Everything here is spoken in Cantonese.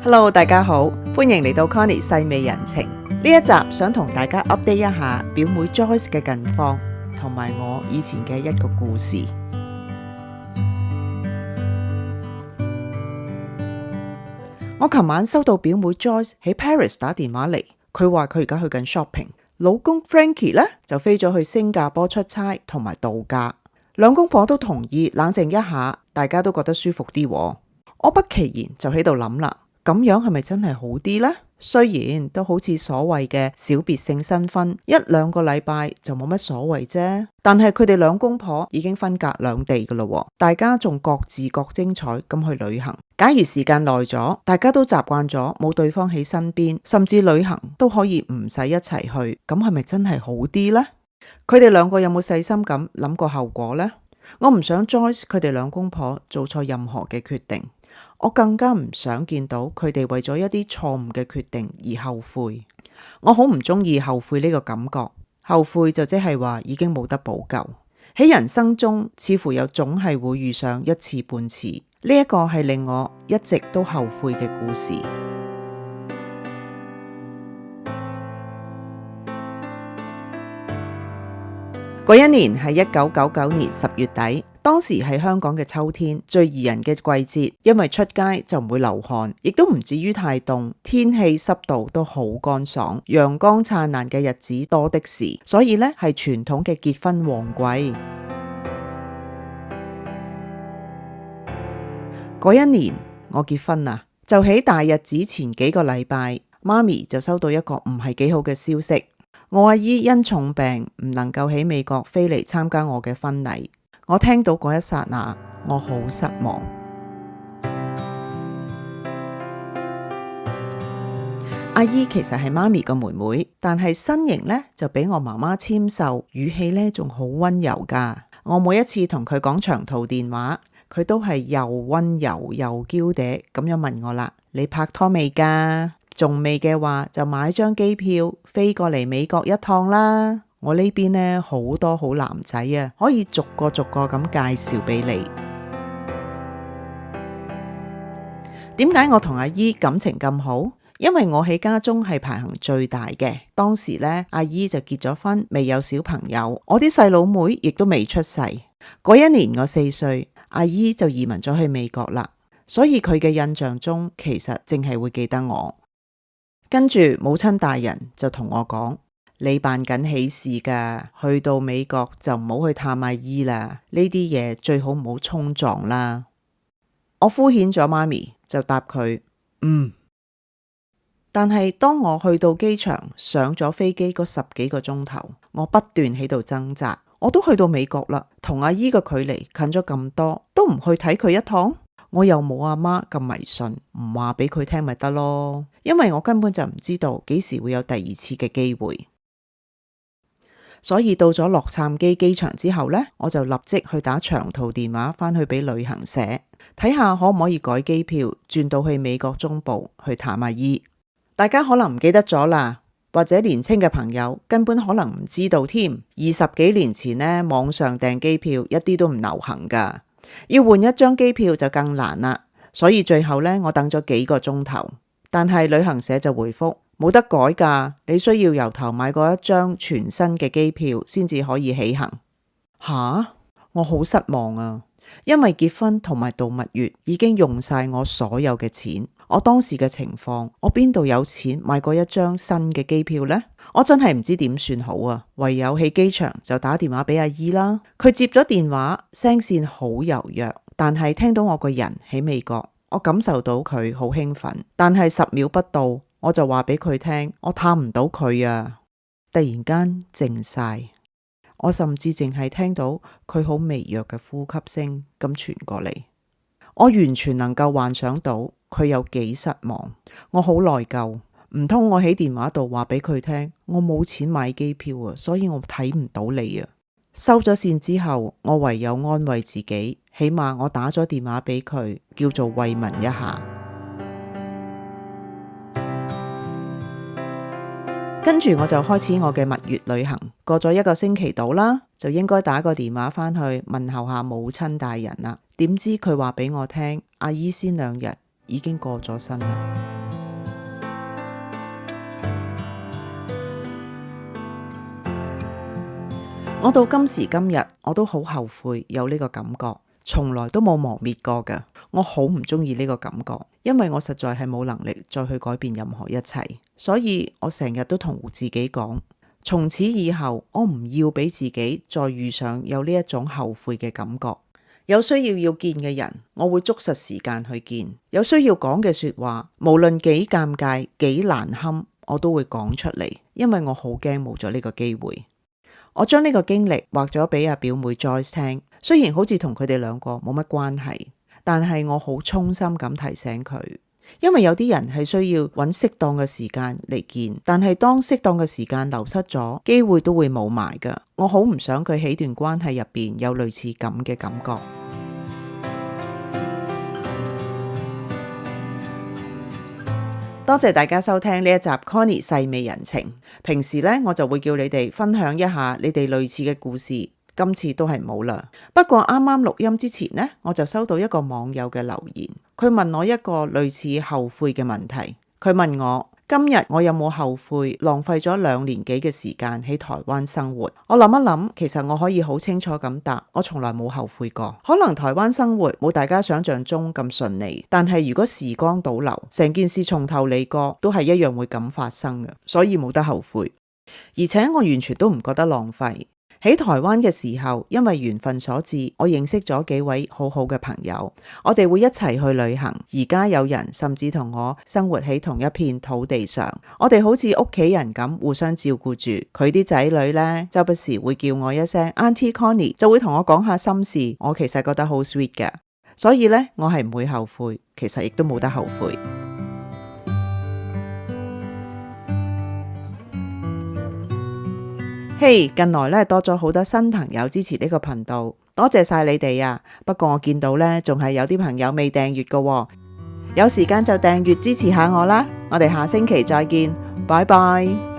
Hello，大家好，歡迎嚟到 Connie 細味人情。呢一集想同大家 update 一下表妹 Joyce 嘅近況，同埋我以前嘅一個故事。我琴晚收到表妹 Joyce 喺 Paris 打電話嚟，佢話佢而家去緊 shopping， 老公 Frankie 呢就飛咗去新加坡出差同埋度假，兩公婆都同意冷靜一下，大家都覺得舒服啲。我不其然就喺度諗啦，咁樣係咪真係好啲呢？雖然都好似所謂嘅小別勝新婚，一兩個禮拜就冇乜所謂啫。但係佢哋兩公婆已經分隔兩地噶啦，大家仲各自各精彩咁去旅行。假如時間耐咗，大家都習慣咗冇對方喺身邊，甚至旅行都可以唔使一齊去，咁係咪真係好啲呢？佢哋兩個有冇細心咁諗過後果呢？我唔想 Joyce 佢哋兩公婆做錯任何嘅決定。我更加唔想見到佢哋為咗一啲錯誤嘅決定而後悔。我好唔中意後悔呢個感覺，後悔就即係話已經冇得補救。喺人生中似乎又總係會遇上一次半次，呢一個係令我一直都後悔嘅故事。嗰一年係1999年10月底，當時係香港嘅秋天，最宜人嘅季節，因為出街就唔會流汗，亦都唔至於太凍，天氣濕度都好乾爽，陽光燦爛嘅日子多的是，所以呢係傳統嘅結婚旺季。嗰一年我結婚啦，就喺大日子前幾個禮拜，媽咪就收到一個唔係幾好嘅消息。我阿姨因重病唔能夠喺美國飛嚟參加我嘅婚禮。我聽到嗰一剎那，我好失望。阿姨其實係媽咪個妹妹，但係身形呢就比我媽媽纖瘦，語氣呢仲好溫柔㗎。我每一次同佢講長途電話，佢都係又溫柔又嬌嗲咁樣問我啦：你拍拖未㗎？仲未嘅話就買張機票飛過嚟美國一趟啦。我呢邊呢好多好男仔啊，可以逐個咁介紹俾你。點解我同阿姨感情咁好？因為我喺家中係排行最大嘅。當時呢，阿姨就結咗婚，未有小朋友，我啲細佬妹亦都未出世。嗰一年我4歲，阿姨就移民咗去美國啦，所以佢嘅印象中其實淨係會記得我。跟住母親大人就同我講：你辦緊喜事噶，去到美國就唔好去探阿姨啦，呢啲嘢最好唔好衝撞啦。我敷衍咗媽咪，就答佢但係當我去到機場上咗飛機嗰10幾個鐘頭，我不斷喺度掙扎。我都去到美國啦，同阿姨嘅距離近咗咁多，都唔去睇佢一趟。我又冇阿媽咁迷信，唔話俾佢聽咪得咯，因為我根本就唔知道幾時會有第二次嘅機會。所以到咗洛杉磯機場之後呢，我就立即去打長途電話返去俾旅行社，睇下可唔可以改機票轉到去美國中部去探阿姨。大家可能唔記得咗啦，或者年輕嘅朋友根本可能唔知道添。20幾年前呢，網上訂機票一啲都唔流行噶。要換一張機票就更難啦，所以最後呢，我等咗幾個鐘頭，但係旅行社就回覆冇得改㗎，你需要由頭買過一張全新嘅機票先至可以起行。吓，我好失望啊，因為結婚同埋度蜜月已經用晒我所有嘅錢。我當時嘅情況，我邊度有錢買過一張新嘅機票呢？我真係唔知點算好啊！唯有喺機場就打電話俾阿姨啦。佢接咗電話，聲線好柔弱，但係聽到我個人喺美國，我感受到佢好興奮。但係10秒不到，我就話俾佢聽，我探唔到佢啊！突然間靜晒，我甚至淨係聽到佢好微弱嘅呼吸聲咁傳過嚟。我完全能夠幻想到佢有幾失望，我好內疚。唔通我喺電話度話俾佢聽，我冇錢買機票啊，所以我睇唔到你啊。收咗線之後，我唯有安慰自己，起碼我打咗電話俾佢，叫做慰問一下。跟住我就開始我嘅蜜月旅行，過咗1個星期到啦，就應該打個電話返去問候下母親大人啦。點知佢話俾我聽，阿姨先2日已經過咗身啦。我到今時今日，我都好後悔有呢個感覺，從來都冇磨滅過㗎。我好唔中意呢個感覺，因為我實在係冇能力再去改變任何一切，所以我成日都同自己講，從此以後我唔要俾自己再遇上有呢一種後悔嘅感覺。有需要見嘅人，我會捉實時間去見；有需要講嘅說話，無論幾尷尬幾難堪，我都會講出嚟，因為我好驚冇咗呢個機會。我將呢個經歷話咗俾阿表妹 Joyce 聽，雖然好似同佢哋兩個冇乜關係，但係我好衷心咁提醒佢，因為有啲人係需要揾適當嘅時間嚟見，但係當適當嘅時間流失咗，機會都會冇埋㗎。我好唔想佢喺段關係入邊有類似咁嘅感覺。多謝大家收聽呢一集 Connie 細味人情。平時呢，我就會叫你哋分享一下你哋類似嘅故事，今次都係冇啦。不過啱啱錄音之前呢，我就收到一個網友嘅留言，佢問我一個類似後悔嘅問題。佢問我，今日我有冇後悔浪費咗2年幾嘅時間喺台灣生活？我諗一諗，其實我可以好清楚咁答，我從來冇後悔過。可能台灣生活冇大家想象中咁順利，但係如果時光倒流，成件事從頭嚟過，都係一樣會咁發生嘅，所以冇得後悔。而且我完全都唔覺得浪費。喺台灣嘅時候，因為緣分所致，我認識咗幾位好好嘅朋友，我哋會一齊去旅行。而家有人甚至同我生活喺同一片土地上，我哋好似屋企人咁互相照顧住。佢啲仔女呢，周不時會叫我一聲 Auntie Connie， 就會同我講下心事。我其實覺得好 sweet 嘅，所以呢，我係唔會後悔，其實亦都冇得後悔。嘿，近來咧多咗好多新朋友支持呢個頻道，多謝晒你哋啊！不過我見到咧仲係有啲朋友未訂閱㗎，有時間就訂閱支持下我啦！我哋下星期再見，拜拜。